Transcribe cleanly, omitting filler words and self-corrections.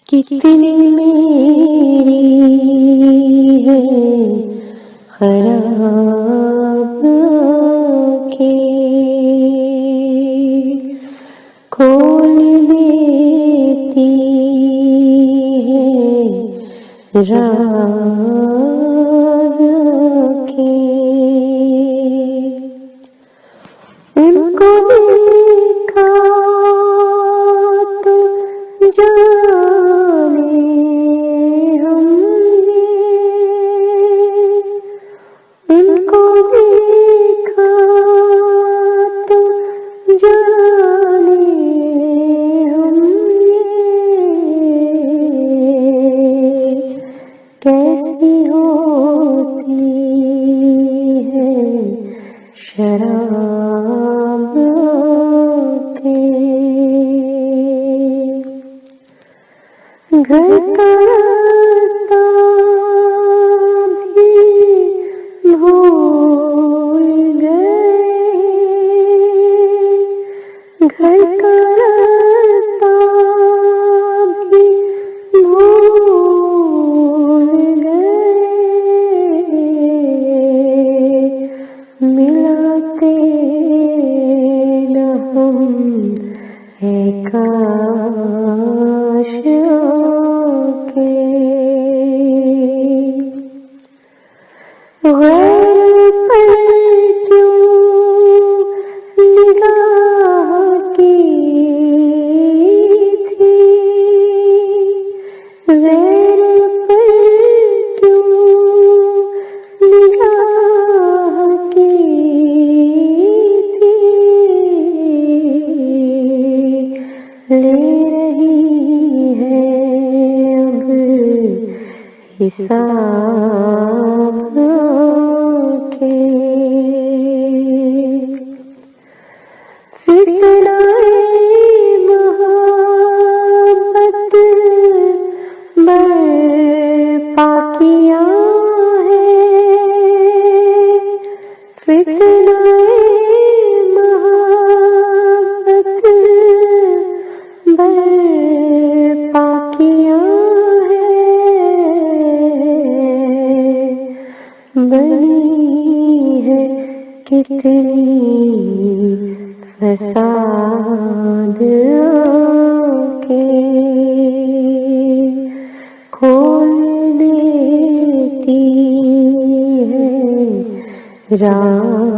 कितनी मेरी है खराब के खोल देती है राज के। उनको देखा तो जाने हम ये, उनको देखा तो जाने हम ये, कैसी होती है शराब के। घर का रास्ता भी भूल गए, घर का रास्ता भी भूल गए, मिलाते न हम है काश के। गैर पर क्यों निगाह की थी, गैर पर क्यों निगाह की थी, ले रही है अब हिसाब के। फितनाए मोहब्बत बर्पा किया है, फितनाए मोहब्बत बर्पा किया है, बनी है कितनी फसाद के, खोल देती है राह